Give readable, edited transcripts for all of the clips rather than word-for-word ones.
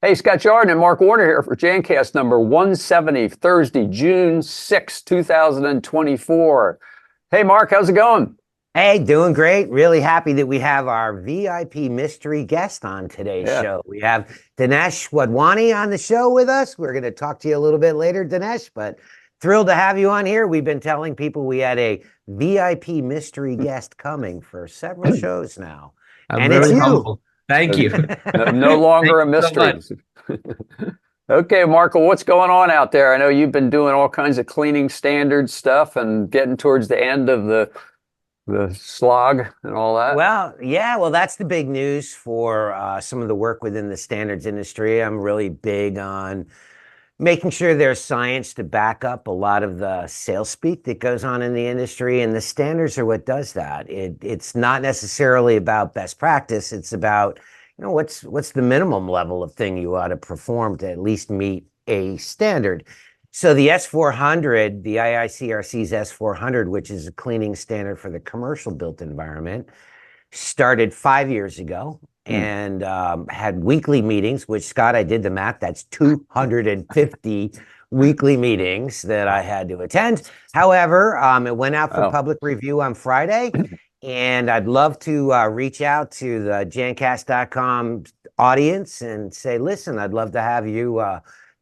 Hey, Scott Jordan and Mark Warner here for Jancast number 170, Thursday, June 6, 2024. Hey, Mark, how's it going? Hey, doing great. Really happy that we have our VIP mystery guest on today's Yeah. show. We have Dinesh Wadhwani on the show with us. We're going to talk to you a little bit later, Dinesh, but thrilled to have you on here. We've been telling people we had a VIP mystery guest coming for several shows now, I'm and it's very you. humble. Thank you. No Thank longer a you so mystery. much. Okay, Marco, what's going on out there? I know you've been doing all kinds of cleaning standard stuff and getting towards the end of the slog and all that. Well, that's the big news for some of the work within the standards industry. I'm really big on making sure there's science to back up a lot of the sales speak that goes on in the industry, and the standards are what does that. It's not necessarily about best practice. It's about, what's the minimum level of thing you ought to perform to at least meet a standard. So the S400, the IICRC's S400, which is a cleaning standard for the commercial built environment, started 5 years ago and had weekly meetings, which, Scott, I did the math, that's 250 weekly meetings that I had to attend. However, it went out for Wow. public review on Friday, and I'd love to reach out to the Jancast.com audience and say, listen, I'd love to have you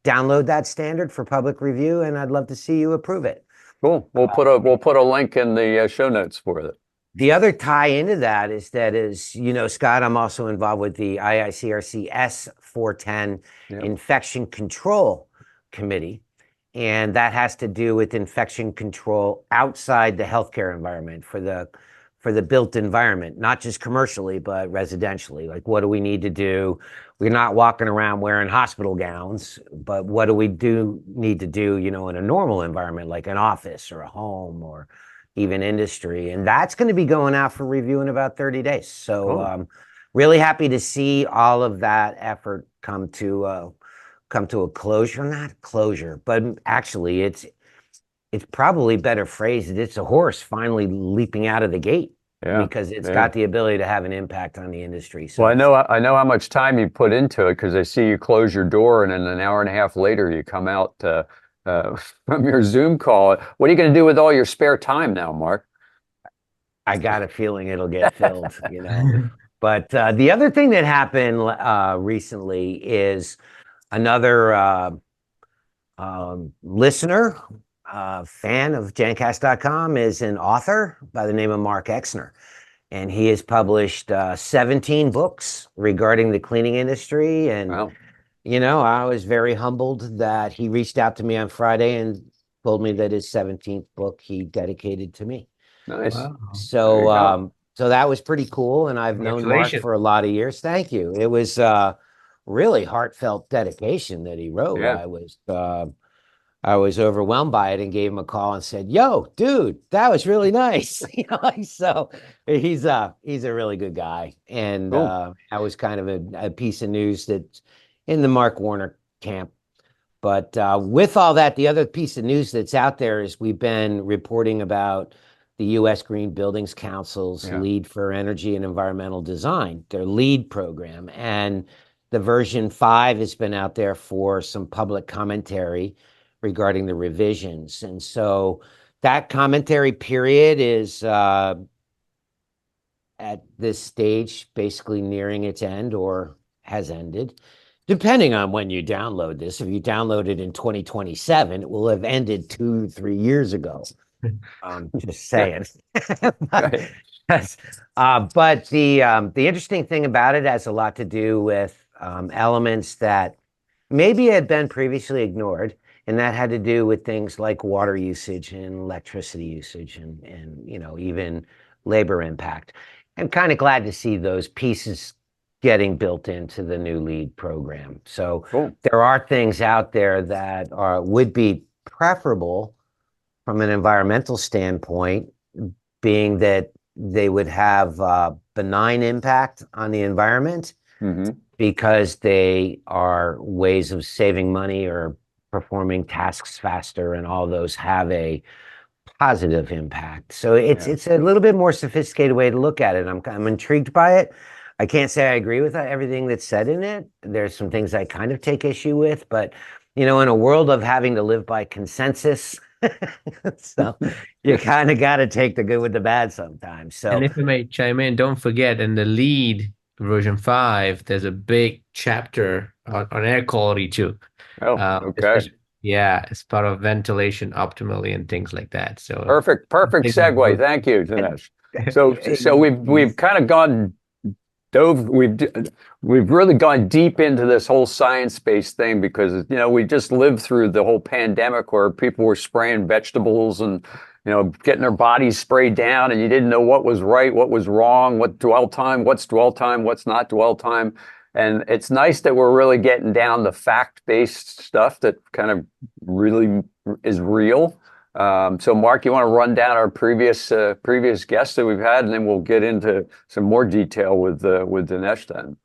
download that standard for public review, and I'd love to see you approve it. Cool. We'll put a link in the show notes for it. The other tie into that is that, as you know, Scott, I'm also involved with the IICRC S410 Infection Control Committee, and that has to do with infection control outside the healthcare environment for the built environment, not just commercially, but residentially. Like, what do we need to do? We're not walking around wearing hospital gowns, but what do we need to do, in a normal environment, like an office or a home or even industry? And that's going to be going out for review in about 30 days. So really happy to see all of that effort come to a closure. Not closure, but actually it's probably better phrased. It's a horse finally leaping out of the gate. Yeah, because it's got the ability to have an impact on the industry. So well, I know how much time you put into it because I see you close your door and then an hour and a half later you come out from your Zoom call. What are you going to do with all your spare time now, Mark? I got a feeling it'll get filled, But the other thing that happened recently is another listener, fan of Jancast.com, is an author by the name of Mark Exner. And he has published 17 books regarding the cleaning industry. And, Wow. I was very humbled that he reached out to me on Friday and told me that his 17th book he dedicated to me. Nice. Wow. So that was pretty cool. And I've known Mark for a lot of years. Thank you. It was really heartfelt dedication that he wrote. Yeah. I was overwhelmed by it and gave him a call and said, "Yo, dude, that was really nice." So he's a really good guy. And Cool. that was kind of a piece of news that's in the Mark Warner camp. But with all that, the other piece of news that's out there is we've been reporting about the U.S. Green Buildings Council's Lead for Energy and Environmental Design, their LEED program. And the version 5 has been out there for some public commentary regarding the revisions. And so that commentary period is at this stage basically nearing its end or has ended, depending on when you download this. If you download it in 2027, it will have ended 2-3 years ago. Just saying. But the interesting thing about it has a lot to do with elements that maybe had been previously ignored. And that had to do with things like water usage and electricity usage and even labor impact. I'm kind of glad to see those pieces getting built into the new LEED program. So Cool. There are things out there that would be preferable from an environmental standpoint, being that they would have benign impact on the environment because they are ways of saving money or performing tasks faster, and all those have a positive impact. So it's a little bit more sophisticated way to look at it. I'm intrigued by it. I can't say I agree with everything that's said in it. There's some things I kind of take issue with, but in a world of having to live by consensus, so you kind of got to take the good with the bad sometimes. And So if I may chime in, don't forget in the lead version 5, there's a big chapter on air quality too. Oh, okay. Especially, yeah, it's part of ventilation optimally and things like that. So Perfect segue. Thank you, Dinesh. So we've kind of dove we've really gone deep into this whole science-based thing because we just lived through the whole pandemic where people were spraying vegetables and getting their bodies sprayed down, and you didn't know what was right, what was wrong, what's dwell time, what's not dwell time. And it's nice that we're really getting down to fact-based stuff that kind of really is real. So Mark, you want to run down our previous guests that we've had, and then we'll get into some more detail with Dinesh then.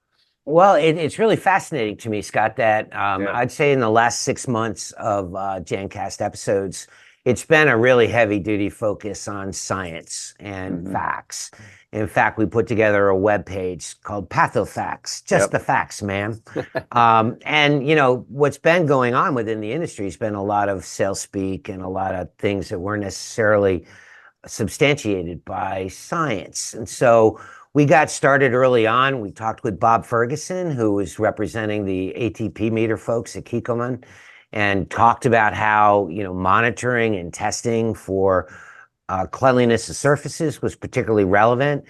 Well, it's really fascinating to me, Scott, that Yeah. I'd say in the last 6 months of Jancast episodes, it's been a really heavy duty focus on science and facts. In fact, we put together a webpage called PathoFacts, just the facts, man. And what's been going on within the industry has been a lot of sales speak and a lot of things that weren't necessarily substantiated by science. And so we got started early on. We talked with Bob Ferguson, who was representing the ATP meter folks at Kikkoman, and talked about how monitoring and testing for cleanliness of surfaces was particularly relevant.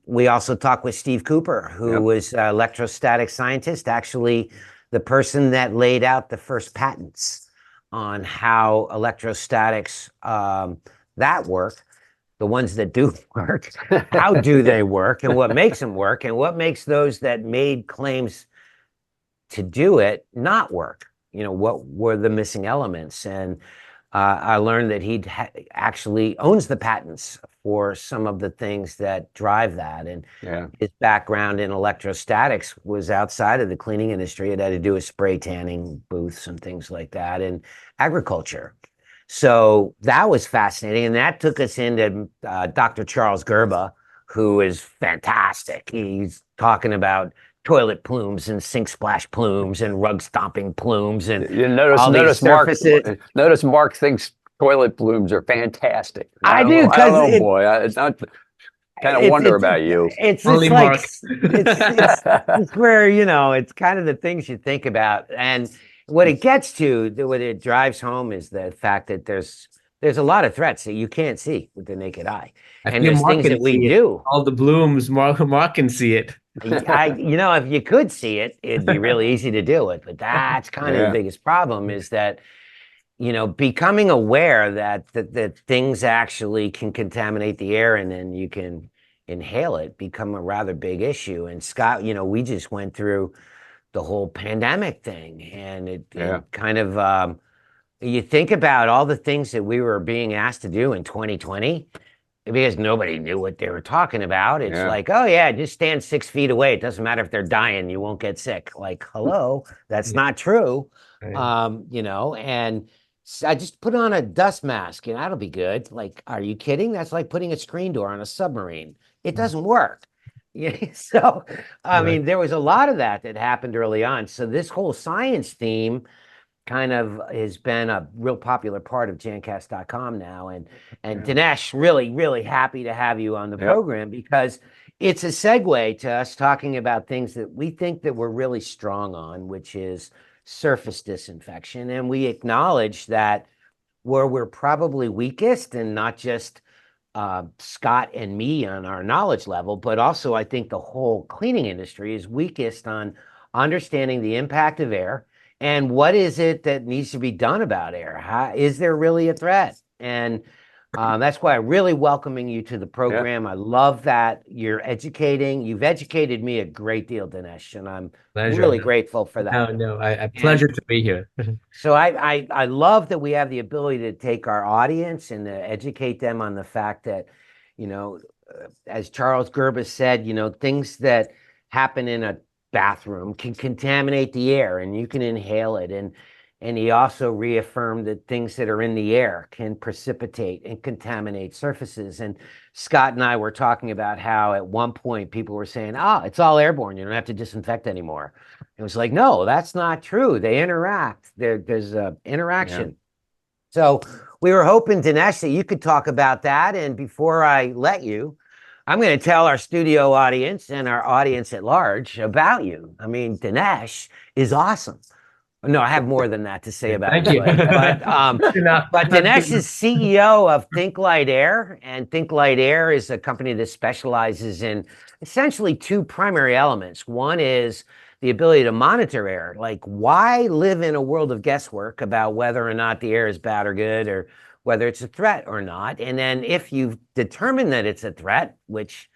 We also talked with Steve Cooper, who was an electrostatic scientist, actually the person that laid out the first patents on how electrostatics that work, the ones that do work, how do they work, and what makes them work, and what makes those that made claims to do it not work. What were the missing elements? And I learned that he actually owns the patents for some of the things that drive that. And his background in electrostatics was outside of the cleaning industry. It had to do with spray tanning booths and things like that in agriculture. So that was fascinating. And that took us into Dr. Charles Gerba, who is fantastic. He's talking about toilet plumes and sink splash plumes and rug stomping plumes and notice Mark thinks toilet plumes are fantastic. I do, I don't know, boy. It's not kind of wonder about you. It's Only like Mark. it's where it's kind of the things you think about, and what it gets to, what it drives home, is the fact that there's a lot of threats that you can't see with the naked eye, and there's things that we do. All the blooms, Mark can see it. If you could see it, it'd be really easy to deal with. But that's kind of the biggest problem, is that becoming aware that things actually can contaminate the air and then you can inhale it, become a rather big issue. And Scott, we just went through the whole pandemic thing, and it kind of you think about all the things that we were being asked to do in 2020. Because nobody knew what they were talking about. It's like, oh yeah, just stand 6 feet away. It doesn't matter if they're dying, you won't get sick. Like, hello, that's not true. And I just put on a dust mask and that'll be good. Like, are you kidding? That's like putting a screen door on a submarine. It doesn't work. So, I mean, there was a lot of that happened early on. So this whole science theme kind of has been a real popular part of Jancast.com now. And Dinesh, really, really happy to have you on the program, because it's a segue to us talking about things that we think that we're really strong on, which is surface disinfection. And we acknowledge that where we're probably weakest, and not just Scott and me on our knowledge level, but also I think the whole cleaning industry is weakest on understanding the impact of air. And what is it that needs to be done about air? Is there really a threat? And that's why I'm really welcoming you to the program. I love that you're educating. You've educated me a great deal, Dinesh, and I'm really grateful for that. A pleasure to be here. So I love that we have the ability to take our audience and to educate them on the fact that, as Charles Gerba said, things that happen in a bathroom can contaminate the air and you can inhale it. And And he also reaffirmed that things that are in the air can precipitate and contaminate surfaces. And Scott and I were talking about how at one point people were saying, oh, it's all airborne. You don't have to disinfect anymore. It was like, no, that's not true. They interact. There's an interaction. Yeah. So we were hoping, Dinesh, that you could talk about that. And before I let you, I'm going to tell our studio audience and our audience at large about you. I mean, Dinesh is awesome. No, I have more than that to say about Thank you. But Dinesh is CEO of ThinkLite Air, and ThinkLite Air is a company that specializes in essentially two primary elements. One is the ability to monitor air. Like, why live in a world of guesswork about whether or not the air is bad or good, or whether it's a threat or not? And then if you've determined that it's a threat, which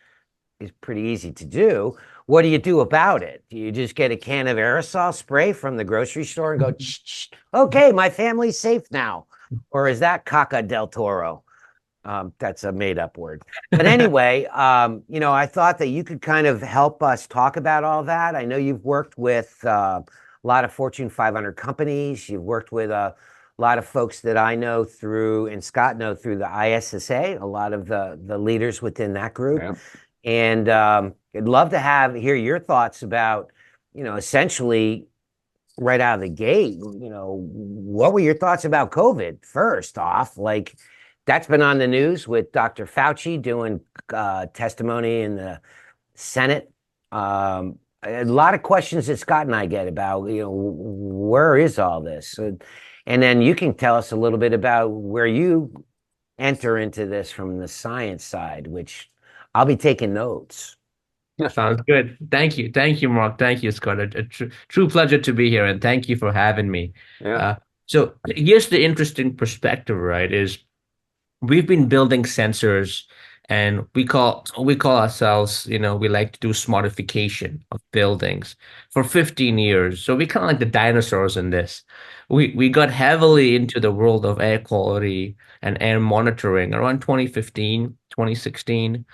is pretty easy to do, what do you do about it? Do you just get a can of aerosol spray from the grocery store and go, okay, my family's safe now? Or is that caca del toro? That's a made-up word. But anyway, I thought that you could kind of help us talk about all that. I know you've worked with a lot of Fortune 500 companies. You've worked with a lot of folks that I know through, and Scott know through the ISSA, a lot of the leaders within that group. Yeah. And I'd love to hear your thoughts about, essentially right out of the gate, what were your thoughts about COVID first off? Like, that's been on the news with Dr. Fauci doing testimony in the Senate. A lot of questions that Scott and I get about, where is all this? And then you can tell us a little bit about where you enter into this from the science side, which I'll be taking notes. Sounds good. Thank you. Thank you, Mark. Thank you, Scott. A true pleasure to be here, and thank you for having me. Yeah. So here's the interesting perspective, right? Is we've been building sensors, and we call ourselves, we like to do smartification of buildings for 15 years. So we kind of like the dinosaurs in this. We got heavily into the world of air quality and air monitoring around 2015, 2016.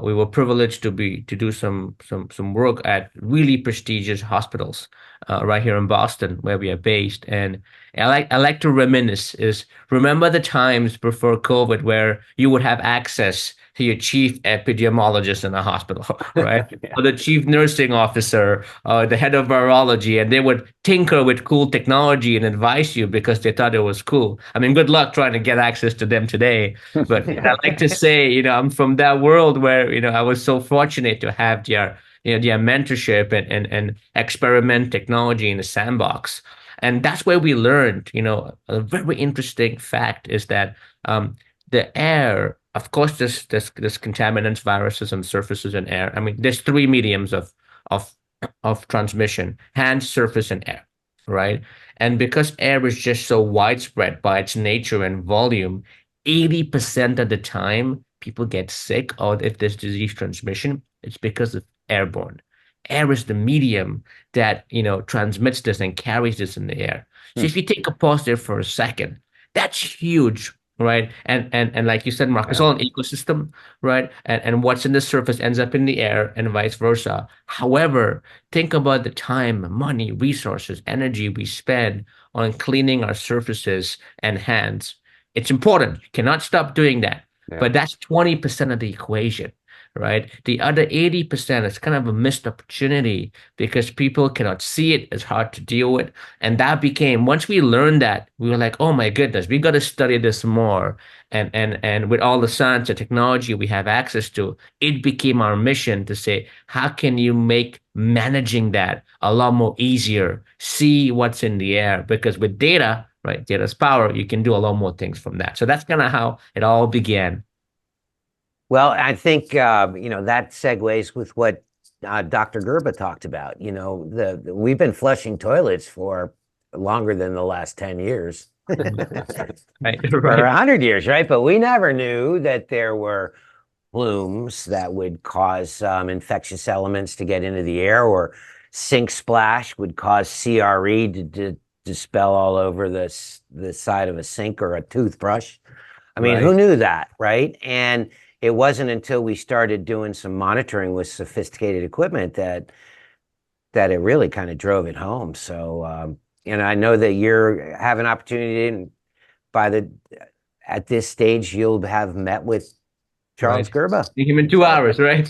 We were privileged to do some work at really prestigious hospitals right here in Boston, where we are based. And I like to remember the times before COVID where you would have access to your chief epidemiologist in a hospital, right? Yeah. Or the chief nursing officer, the head of virology, and they would tinker with cool technology and advise you because they thought it was cool. I mean, good luck trying to get access to them today. But I like to say, I'm from that world where, I was so fortunate to have their mentorship and experiment technology in the sandbox. And that's where we learned, a very interesting fact is that the air, of course, there's contaminants, viruses, and surfaces in air. I mean, there's three mediums of transmission: hand, surface, and air, right? And because air is just so widespread by its nature and volume, 80% of the time people get sick, or if there's disease transmission, it's because of airborne. Air is the medium that, transmits this and carries this in the air. So if you take a pause there for a second, that's huge, right? And like you said, Mark, it's all an ecosystem, right? And what's in the surface ends up in the air and vice versa. However, think about the time, money, resources, energy we spend on cleaning our surfaces and hands. It's important. You cannot stop doing that. Yeah. But that's 20% of the equation, right? The other 80% is kind of a missed opportunity because people cannot see it. It's hard to deal with. And that became, once we learned that, we were like, oh my goodness, we got to study this more. And with all the science and technology we have access to, it became our mission to say, how can you make managing that a lot more easier? See what's in the air, because with data, right, data's power, you can do a lot more things from that. So that's kind of how it all began. Well, I think, that segues with what Dr. Gerba talked about. We've been flushing toilets for longer than the last 10 years. Right. For 100 years, right? But we never knew that there were plumes that would cause infectious elements to get into the air, or sink splash would cause CRE to dispel all over the side of a sink or a toothbrush. I mean, who knew that, right? And it wasn't until we started doing some monitoring with sophisticated equipment that it really kind of drove it home. So I know that you're have an opportunity, and at this stage, you'll have met with Charles Right. Gerba. See him in 2 hours, right?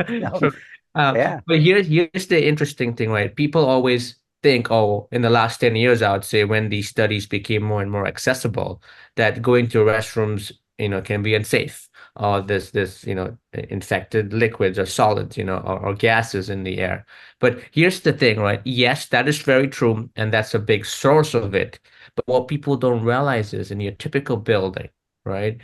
No, So, yeah. but here's the interesting thing, right? People always think, oh, in the last 10 years, I would say, when these studies became more and more accessible, that going to restrooms, can be unsafe. Or this, infected liquids or solids, or gases in the air. But here's the thing, right? Yes, that is very true, and that's a big source of it. But what people don't realize is in your typical building, right?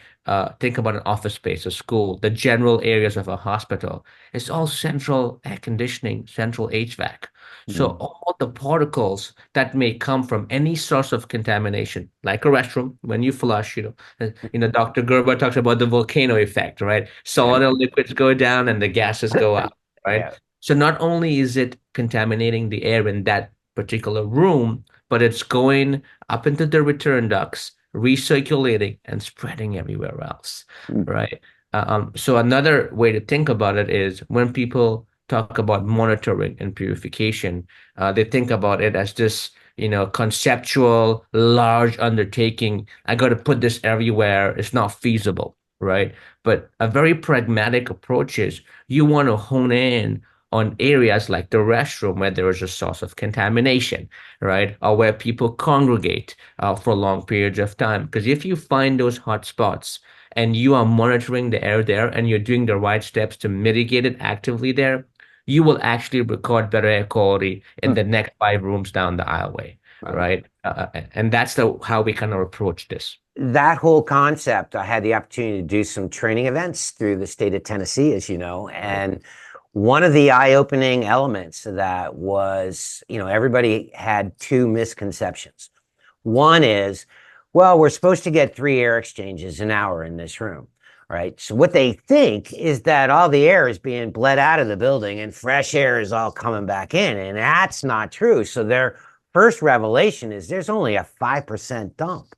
Think about an office space, a school, the general areas of a hospital. It's all central air conditioning, central HVAC. So Mm. all the particles that may come from any source of contamination, like a restroom, when you flush, Dr. Gerber talks about the volcano effect, right? Yeah. Solid and liquids go down and the gases go up, right? Yeah. So not only is it contaminating the air in that particular room, but it's going up into the return ducts, recirculating and spreading everywhere else, Mm. right? So another way to think about it is when people talk about monitoring and purification, they think about it as this, conceptual, large undertaking. I got to put this everywhere. It's not feasible, right? But a very pragmatic approach is you want to hone in on areas like the restroom where there is a source of contamination, right? Or where people congregate for long periods of time. Because if you find those hot spots and you are monitoring the air there and you're doing the right steps to mitigate it actively there, you will actually record better air quality in the next 5 rooms down the aisleway, Wow. right? And that's how we kind of approach this. That whole concept, I had the opportunity to do some training events through the state of Tennessee, as you know, and one of the eye-opening elements of that was, everybody had two misconceptions. One is, well, we're supposed to get 3 air exchanges an hour in this room, right? So what they think is that all the air is being bled out of the building and fresh air is all coming back in, and that's not true. So their first revelation is there's only a 5% dump,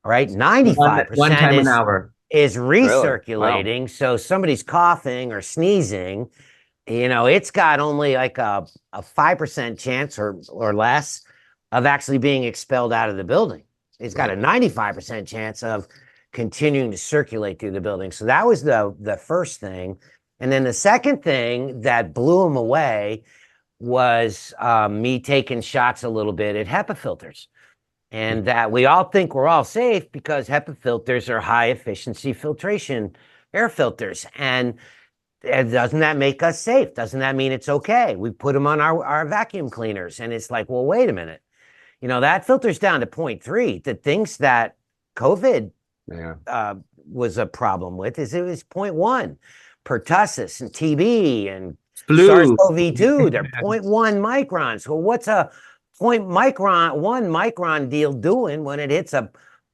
right? One 95% time an hour. is Really? Wow. recirculating. So somebody's coughing or sneezing, it's got only like a 5% chance or less of actually being expelled out of the building. It's got a 95% chance of continuing to circulate through the building. So that was the first thing. And then the second thing that blew them away was me taking shots a little bit at HEPA filters. And that we all think we're all safe because HEPA filters are high efficiency filtration air filters. And doesn't that make us safe? Doesn't that mean it's okay? We put them on our vacuum cleaners. And it's like, well, wait a minute. That filter's down to 0.3. The things that COVID was a problem with is it was 0.1. Pertussis and TB and Flu. SARS-CoV-2, they're 0.1 microns. Well, what's a 1 micron deal doing when it hits a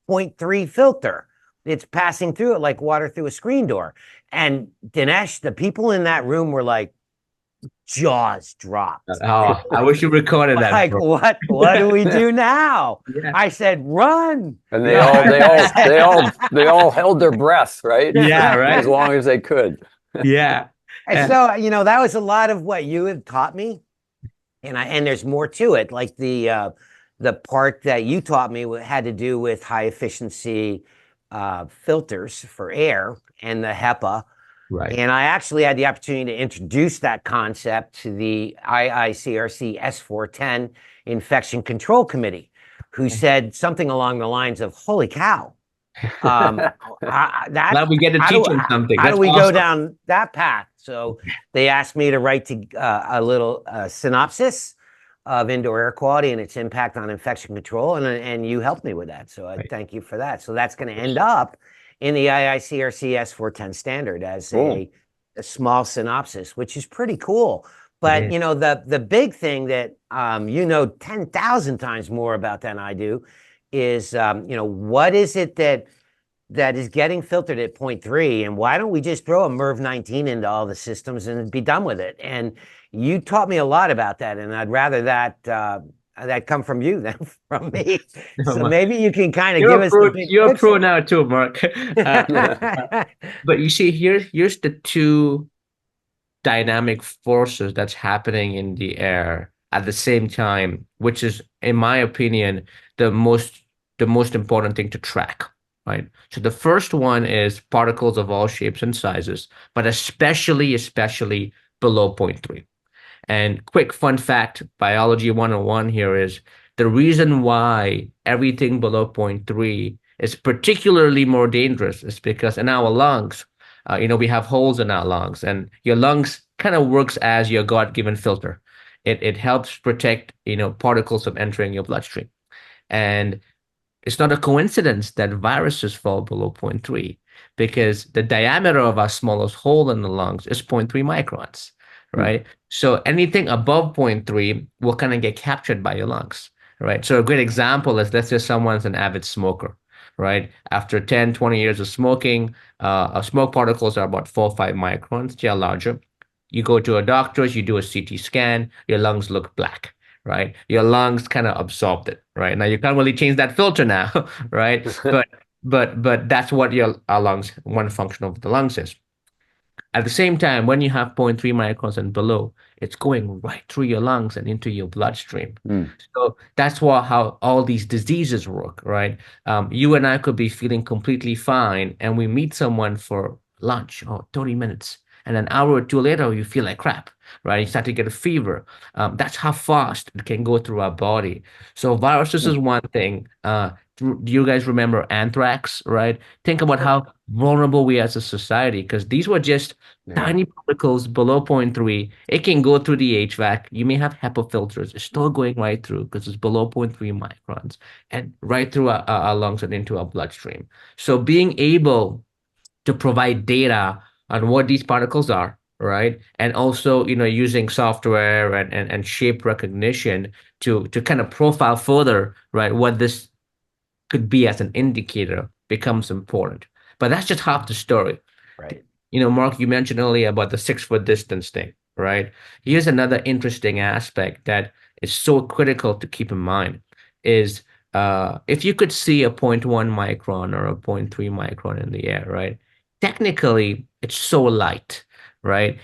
0.3 filter? It's passing through it like water through a screen door. And Dinesh, the people in that room were like, jaws dropped. Oh, I wish you recorded that. Like, what do we do now? Yeah. I said, run. And they all held their breath, right? Yeah, right. As long as they could. Yeah. And so, that was a lot of what you had taught me. And there's more to it. Like the part that you taught me had to do with high efficiency filters for air and the HEPA. Right. And I actually had the opportunity to introduce that concept to the IICRC S410 Infection Control Committee, who said something along the lines of, holy cow. Glad we get to teach them something. How do we go down that path? So they asked me to write a little synopsis of indoor air quality and its impact on infection control. And you helped me with that. So I thank you for that. So that's going to end up in the IICRC S410 standard as a small synopsis, which is pretty cool. But, the big thing that, 10,000 times more about than I do is, what is it that is getting filtered at 0.3? And why don't we just throw a MERV 19 into all the systems and be done with it? And you taught me a lot about that. And I'd rather that come from you than from me. So maybe you can kind of give us the big You're a picture. pro now too, Mark. But you see, here's the two dynamic forces that's happening in the air at the same time, which is, in my opinion, the most important thing to track, right? So the first one is particles of all shapes and sizes, but especially below zero point 0.3. And quick fun fact, biology 101 here is the reason why everything below zero point 0.3 is particularly more dangerous is because in our lungs, we have holes in our lungs, and your lungs kind of works as your God-given filter. It helps protect, particles from entering your bloodstream. And it's not a coincidence that viruses fall below zero point 0.3 because the diameter of our smallest hole in the lungs is 0.3 microns, right? So anything above zero point 0.3 will kind of get captured by your lungs, right? So a great example is, let's say someone's an avid smoker, right? After 10, 20 years of smoking, smoke particles are about 4 or 5 microns, they are larger. You go to a doctor's, you do a CT scan, your lungs look black, right? Your lungs kind of absorbed it, right? Now you can't really change that filter now, right? But that's what our lungs, one function of the lungs is. At the same time, when you have zero point 0.3 microns and below, it's going right through your lungs and into your bloodstream. So that's how all these diseases work, right? You and I could be feeling completely fine, and we meet someone for lunch or 30 minutes, and an hour or two later, you feel like crap, right? You start to get a fever. That's how fast it can go through our body. So viruses is one thing. Do you guys remember anthrax, right? Think about how vulnerable we are as a society, because these were just tiny particles below zero point 0.3. It can go through the HVAC. You may have HEPA filters. It's still going right through because it's below 0.3 microns and right through our lungs and into our bloodstream. So being able to provide data on what these particles are, right? And also, using software and shape recognition to kind of profile further, right, what this could be as an indicator becomes important. But that's just half the story. Right. Mark, you mentioned earlier about the 6 foot distance thing, right? Here's another interesting aspect that is so critical to keep in mind is if you could see a 0.1 micron or a 0.3 micron in the air, right? Technically, it's so light, right?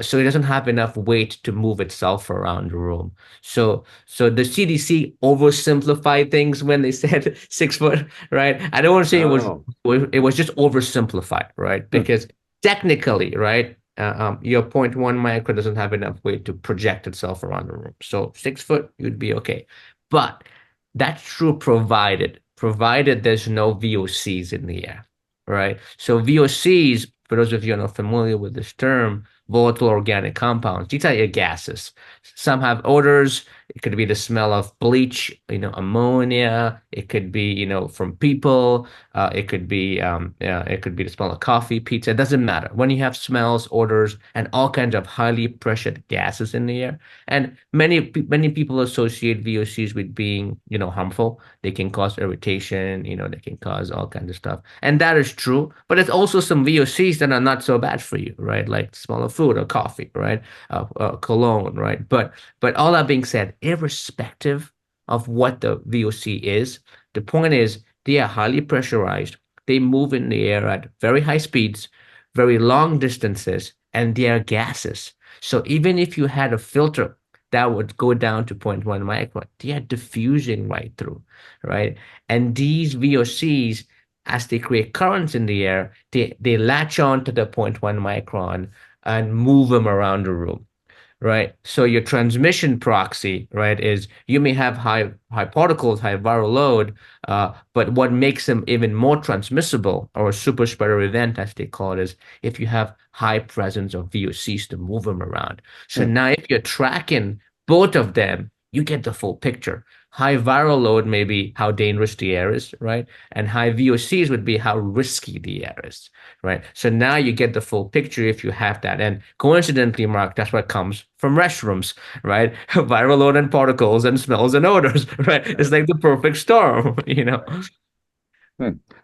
So it doesn't have enough weight to move itself around the room. So the CDC oversimplified things when they said 6 foot, right? I don't want to say it was just oversimplified, right? Because technically, right, your 0.1 micron doesn't have enough weight to project itself around the room. So 6 foot, you'd be okay. But that's true provided there's no VOCs in the air, right? So VOCs, for those of you who are not familiar with this term, volatile organic compounds, these are your gases. Some have odors. It could be the smell of bleach, ammonia. It could be, from people. It could be the smell of coffee, pizza. It doesn't matter. When you have smells, odors, and all kinds of highly pressured gases in the air, and many people associate VOCs with being, harmful. They can cause irritation. They can cause all kinds of stuff, and that is true. But there's also some VOCs that are not so bad for you, right? Like the smell of food or coffee, right? Cologne, right? But all that being said, irrespective of what the VOC is, the point is they are highly pressurized. They move in the air at very high speeds, very long distances, and they are gases. So even if you had a filter that would go down to 0.1 micron, they are diffusing right through, right? And these VOCs, as they create currents in the air, they latch on to the 0.1 micron and move them around the room, right? So your transmission proxy, right, is you may have high particles, high viral load, but what makes them even more transmissible, or a super spreader event, as they call it, is if you have high presence of VOCs to move them around. So now if you're tracking both of them, you get the full picture. High viral load may be how dangerous the air is, right? And high VOCs would be how risky the air is, right? So now you get the full picture if you have that. And coincidentally, Mark, that's what comes from restrooms, right? Viral load and particles and smells and odors, right? It's like the perfect storm,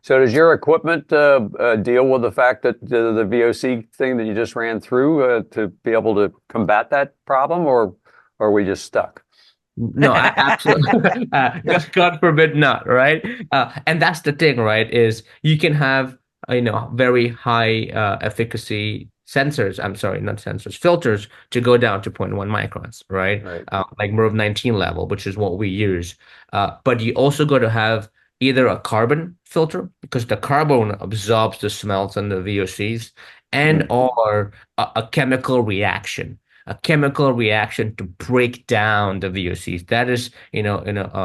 So does your equipment deal with the fact that the VOC thing that you just ran through to be able to combat that problem, or are we just stuck? No, absolutely. God forbid not, right? And that's the thing, right? Is you can have, very high efficacy sensors, I'm sorry, not sensors, filters to go down to 0.1 microns, right? Right. Like MERV 19 level, which is what we use. But you also got to have either a carbon filter because the carbon absorbs the smells and the VOCs, and Mm. or a chemical reaction. A chemical reaction to break down the VOCs. That is,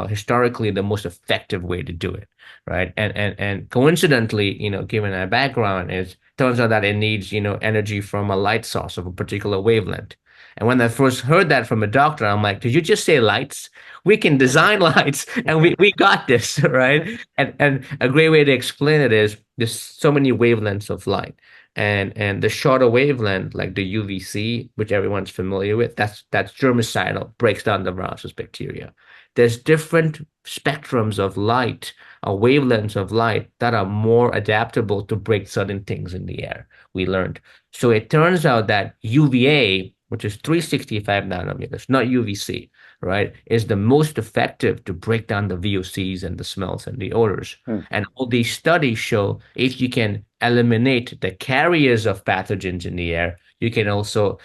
historically the most effective way to do it, right? And coincidentally, given our background, is turns out that it needs, energy from a light source of a particular wavelength. And when I first heard that from a doctor, I'm like, did you just say lights? We can design lights and we got this, right? And a great way to explain it is there's so many wavelengths of light. And the shorter wavelength, like the UVC, which everyone's familiar with, that's germicidal, breaks down the viruses bacteria. There's different spectrums of light or wavelengths of light that are more adaptable to break certain things in the air, we learned. So it turns out that UVA, which is 365 nanometers, not UVC, right, is the most effective to break down the VOCs and the smells and the odors. Mm. And all these studies show if you can eliminate the carriers of pathogens in the air, you can also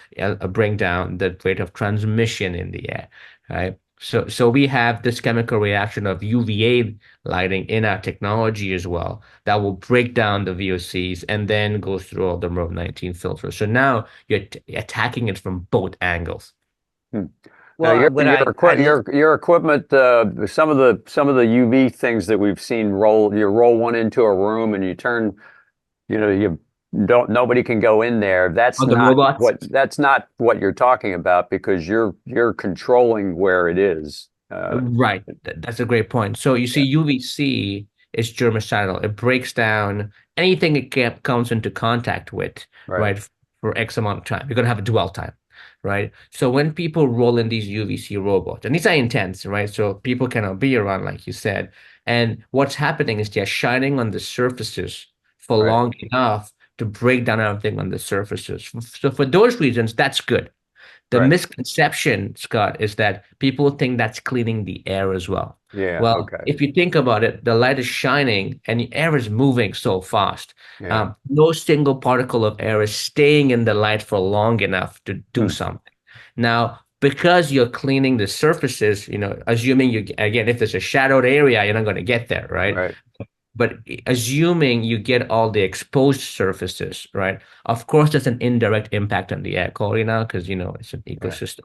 bring down the rate of transmission in the air, right? So we have this chemical reaction of UVA lighting in our technology as well that will break down the VOCs and then go through all the MERV 19 filters. So now you're attacking it from both angles. Hmm. Now Well, what your equipment, some of the UV things that we've seen you roll one into a room and you turn, you don't nobody can go in there. Oh, the robots? That's not what you're talking about because you're controlling where it is. Right. That's a great point. So you see, UVC is germicidal. It breaks down anything it comes into contact with, Right. right, for X amount of time. You're going to have a dwell time, right? So when people roll in these UVC robots, and these are intense, right? So people cannot be around, like you said. And what's happening is they're shining on the surfaces for Right. long enough to break down everything on the surfaces. So for those reasons, that's good. The Right. misconception, Scott, is that people think that's cleaning the air as well. Yeah. Well, Okay. if you think about it, the light is shining and the air is moving so fast. Yeah. No single particle of air is staying in the light for long enough to do Hmm. something. Now, because you're cleaning the surfaces, assuming again, if there's a shadowed area, you're not going to get there, right? Right. But assuming you get all the exposed surfaces, right? Of course, there's an indirect impact on the air quality now because it's an Right. ecosystem.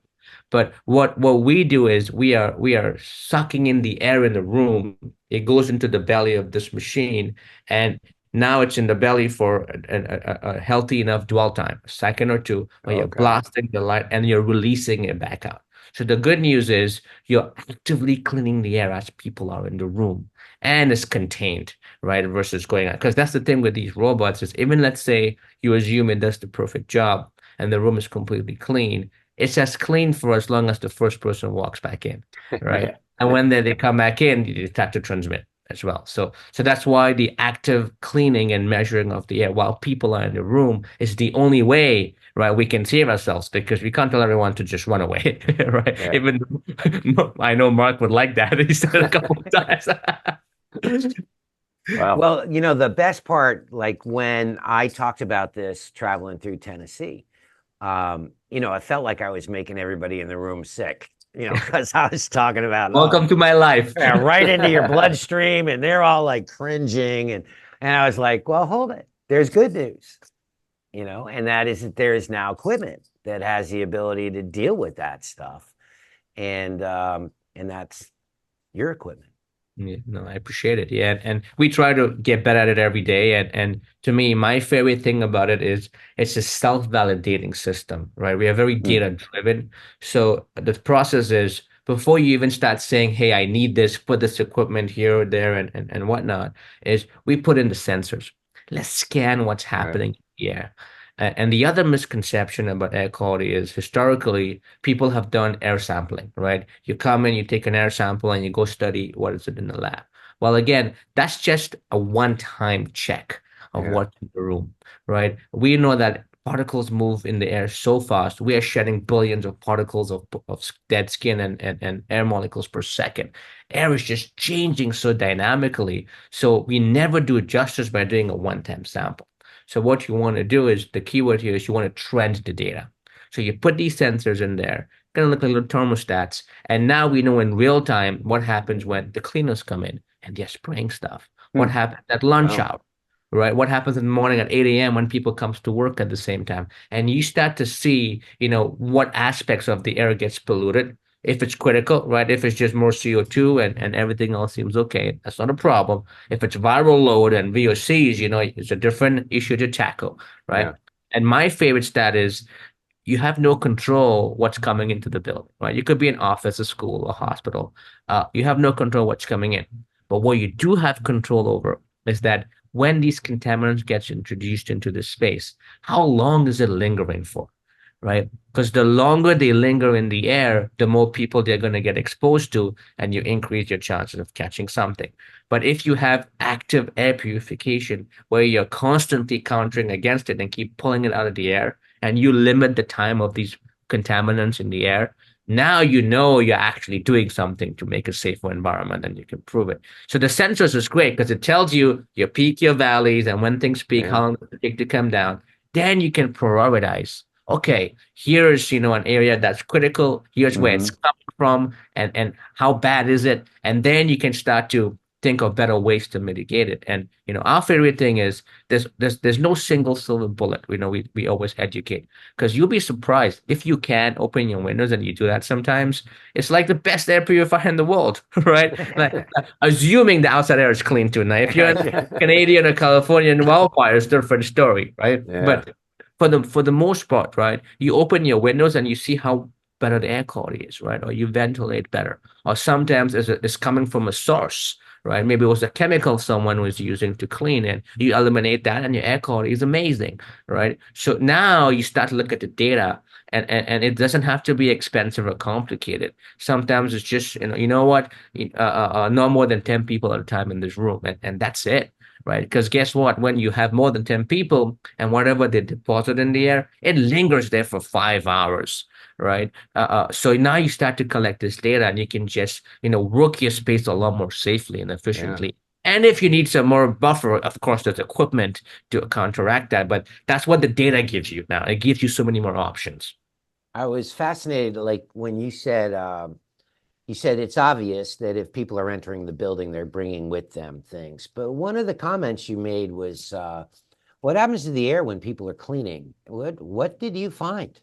But what we do is we are sucking in the air in the room. It goes into the belly of this machine, and now it's in the belly for a healthy enough dwell time, a second or two, where you're Okay. blasting the light and you're releasing it back out. So the good news is you're actively cleaning the air as people are in the room, and it's contained, right? Versus going out. Because that's the thing with these robots is even let's say you assume it does the perfect job and the room is completely clean. It's as clean for as long as the first person walks back in, right? Yeah. And when they come back in, you start to transmit as well. So that's why the active cleaning and measuring of the air while people are in the room is the only way, right? We can save ourselves because we can't tell everyone to just run away, right? Yeah. Even I know Mark would like that. He said it a couple of times. Wow. Well, the best part, like when I talked about this traveling through Tennessee, I felt like I was making everybody in the room sick, because I was talking about, Welcome to my life. yeah, right into your bloodstream, and they're all like cringing, and I was like, well, hold it. There's good news, and that is that there is now equipment that has the ability to deal with that stuff, and that's your equipment. Yeah, no, I appreciate it. Yeah, and we try to get better at it every day. And to me, my favorite thing about it is it's a self-validating system, right? We are very data driven. So the process is before you even start saying, "Hey, I need this, put this equipment here or there and whatnot," is we put in the sensors. Let's scan what's Right. happening here. And the other misconception about air quality is historically people have done air sampling, right? You come in, you take an air sample, and you go study what is it in the lab. Well, again, that's just a one-time check of Yeah. what's in the room, right? We know that particles move in the air so fast. We are shedding billions of particles of dead skin and air molecules per second. Air is just changing so dynamically. So we never do it justice by doing a one-time sample. So what you want to do is, the keyword here is you want to trend the data. So you put these sensors in there, going to look like little thermostats. And now we know in real time what happens when the cleaners come in and they're spraying stuff. What happens at lunch Wow. hour, right? What happens in the morning at 8 a.m. when people comes to work at the same time. And you start to see, what aspects of the air gets polluted. If it's critical, right? If it's just more CO2 and everything else seems okay, that's not a problem. If it's viral load and VOCs, it's a different issue to tackle, right? Yeah. And my favorite stat is you have no control what's coming into the building, right? You could be an office, a school, a hospital. You have no control what's coming in. But what you do have control over is that when these contaminants gets introduced into the space, how long is it lingering for, right? Because the longer they linger in the air, the more people they're going to get exposed to, and you increase your chances of catching something. But if you have active air purification where you're constantly countering against it and keep pulling it out of the air, and you limit the time of these contaminants in the air, now you're actually doing something to make a safer environment, and you can prove it. So the sensors is great because it tells you your peak, your valleys, and when things peak, Yeah. how long does it take to come down. Then you can prioritize. Okay, here's an area that's critical. Here's where it's coming from, and how bad is it? And then you can start to think of better ways to mitigate it. And our favorite thing is there's no single silver bullet. We always educate, because you'll be surprised if you can open your windows, and you do that sometimes. It's like the best air purifier in the world, right? Like, assuming the outside air is clean too. Now, if you're in Canadian or Californian wildfires, different story, right? Yeah. But for the most part, right, you open your windows and you see how better the air quality is, right? Or you ventilate better. Or sometimes it's coming from a source, right? Maybe it was a chemical someone was using to clean it. You eliminate that and your air quality is amazing, right? So now you start to look at the data, and it doesn't have to be expensive or complicated. Sometimes it's just, what, no more than 10 people at a time in this room, and that's it. Right. Because guess what? When you have more than 10 people and whatever they deposit in the air, it lingers there for 5 hours. Right. So now you start to collect this data, and you can just, work your space a lot more safely and efficiently. And if you need some more buffer, of course, there's equipment to counteract that. But that's what the data gives you now. It gives you so many more options. I was fascinated, like when you said it's obvious that if people are entering the building, they're bringing with them things. But one of the comments you made was, what happens to the air when people are cleaning? What did you find?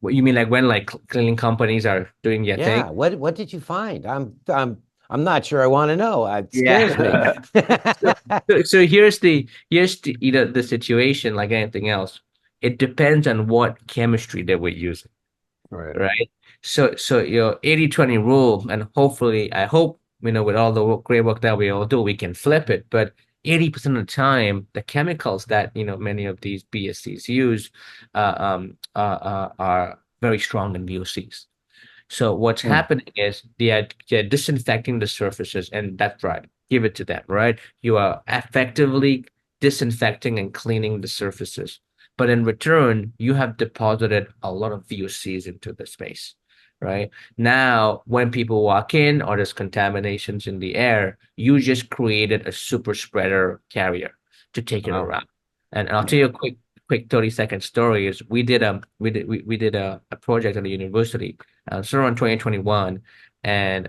What you mean, like when cleaning companies are doing their thing? Yeah, what did you find? I'm not sure I want to know. It scares Yeah. me. So here's the situation, like anything else. It depends on what chemistry that we're using. Right. Right? So your 80/20 rule, and hopefully, I hope, with all the great work that we all do, we can flip it. But 80% of the time, the chemicals that, many of these BSCs use are very strong in VOCs. So what's happening is they're disinfecting the surfaces, and that's right. Give it to them, right? You are effectively disinfecting and cleaning the surfaces. But in return, you have deposited a lot of VOCs into the space, right? Now, when people walk in or there's contaminations in the air, you just created a super spreader carrier to take it around. And I'll tell you a quick 30-second story is we did a project at the university, so around 2021, and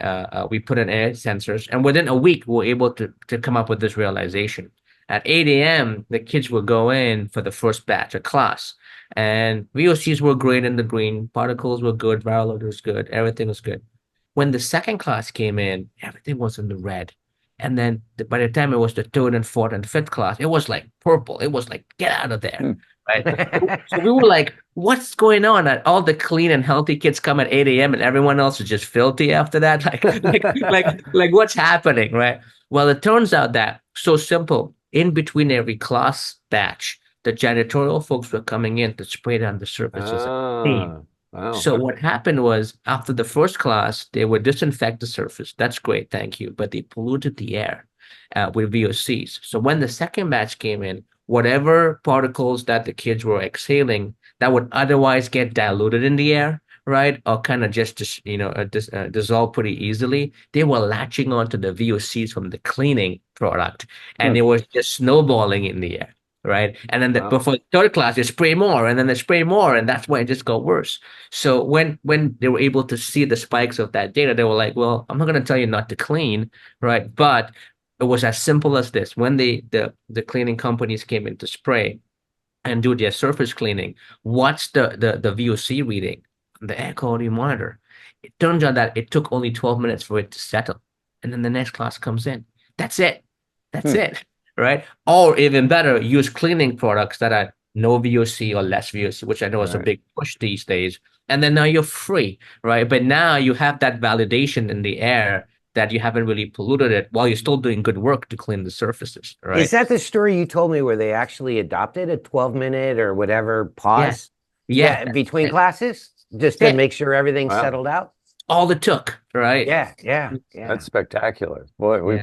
we put in air sensors, and within a week we were able to come up with this realization. At 8 a.m., the kids would go in for the first batch of class, and VOCs were great in the green, particles were good, viral load was good, everything was good. When the second class came in, everything was in the red. And then by the time it was the third and fourth and fifth class, it was like purple. It was like, get out of there. Right. So we were like, what's going on? All the clean and healthy kids come at 8 a.m. and everyone else is just filthy after that. Like what's happening? Right. Well, it turns out that so simple. In between every class batch, the janitorial folks were coming in to spray down the surfaces and clean. Wow. So what happened was, after the first class, they would disinfect the surface. That's great, thank you. But they polluted the air with VOCs. So when the second batch came in, whatever particles that the kids were exhaling that would otherwise get diluted in the air, right, or kind of just dissolve pretty easily, they were latching onto the VOCs from the cleaning product, and it was just snowballing in the air. right? And then Wow. before the third class, they spray more, and then they spray more, and that's why it just got worse. So when they were able to see the spikes of that data, they were like, well, I'm not going to tell you not to clean, right? But it was as simple as this. When the cleaning companies came in to spray and do their surface cleaning, what's the VOC reading, the air quality monitor? It turns out that it took only 12 minutes for it to settle. And then the next class comes in. That's it. That's it. Right? Or even better, use cleaning products that are no VOC or less VOC, which I know is a big push these days. And then now you're free, right? But now you have that validation in the air that you haven't really polluted it while you're still doing good work to clean the surfaces, right? Is that the story you told me where they actually adopted a 12-minute or whatever pause? Yeah. Between classes, just to make sure everything's settled out? All it took, right? Yeah. That's spectacular. Boy, we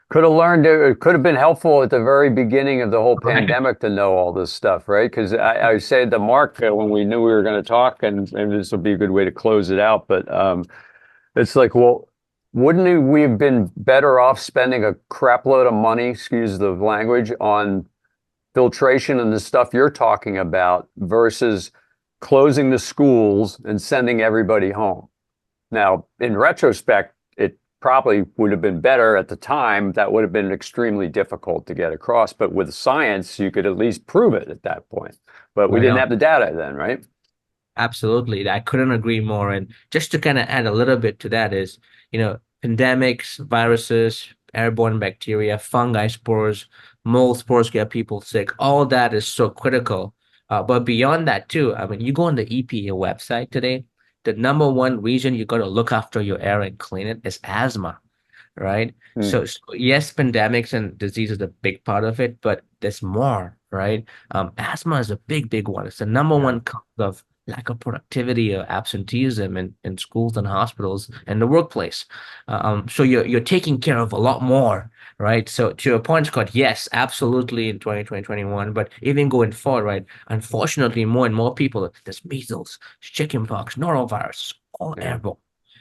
could have learned, it could have been helpful at the very beginning of the whole pandemic to know all this stuff, right? Because I said to Mark when we knew we were going to talk, and this will be a good way to close it out, but it's like, well, wouldn't we have been better off spending a crap load of money, excuse the language, on filtration and the stuff you're talking about versus closing the schools and sending everybody home? Now, in retrospect, it probably would have been better at the time. That would have been extremely difficult to get across. But with science, you could at least prove it at that point. But we didn't have the data then, right? Absolutely. I couldn't agree more. And just to kind of add a little bit to that is, pandemics, viruses, airborne bacteria, fungi spores, mold spores get people sick. All that is so critical. But beyond that too, I mean, you go on the EPA website today, the number one reason you got to look after your air and clean it is asthma, right? So yes, pandemics and disease is a big part of it, but there's more, right? Asthma is a big one. It's the number one cause of lack of productivity or absenteeism in schools and hospitals and the workplace. So you're taking care of a lot more, right? So to your point, Scott, yes, absolutely in 2021, but even going forward, right? Unfortunately, more and more people, there's measles, chickenpox, norovirus, all airborne.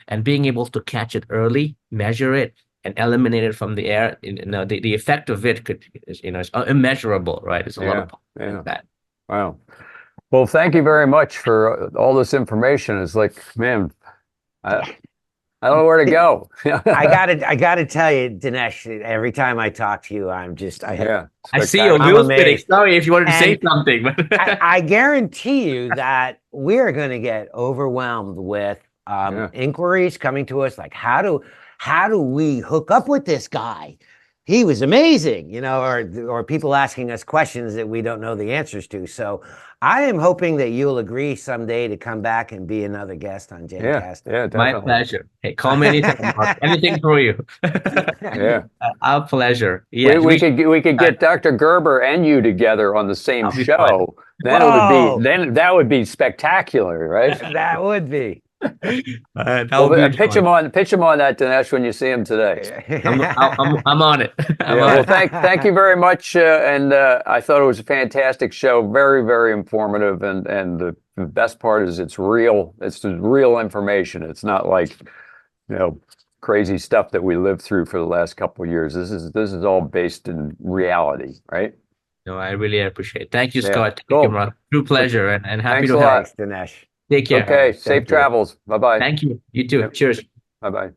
And being able to catch it early, measure it, and eliminate it from the air, the effect of it is immeasurable, right? It's a lot of that. Wow. Well, thank you very much for all this information. It's like, man, I don't know where to go. I gotta tell you, Dinesh, every time I talk to you, I see your wheels spinning. Sorry if you wanted to say something. I guarantee you that we're going to get overwhelmed with inquiries coming to us like, how do we hook up with this guy? He was amazing, or people asking us questions that we don't know the answers to. So I am hoping that you'll agree someday to come back and be another guest on Jancast. Yeah, my pleasure. Hey, call me anytime. Anything for you. Our pleasure. Yeah, we could get Dr. Gerber and you together on the same show. Then that would be spectacular, right? That would be. Pitch him on that, Dinesh, when you see him today. I'm on it. Well, thank you very much, and I thought it was a fantastic show, very, very informative, and the best part is it's real. It's the real information. It's not like crazy stuff that we lived through for the last couple of years. This is all based in reality, right? No, I really appreciate it. Thank you, Scott. Cool. True pleasure, and happy to have you, Dinesh. Take care. Okay, safe travels. Bye-bye. Thank you. You too. Cheers. Bye-bye.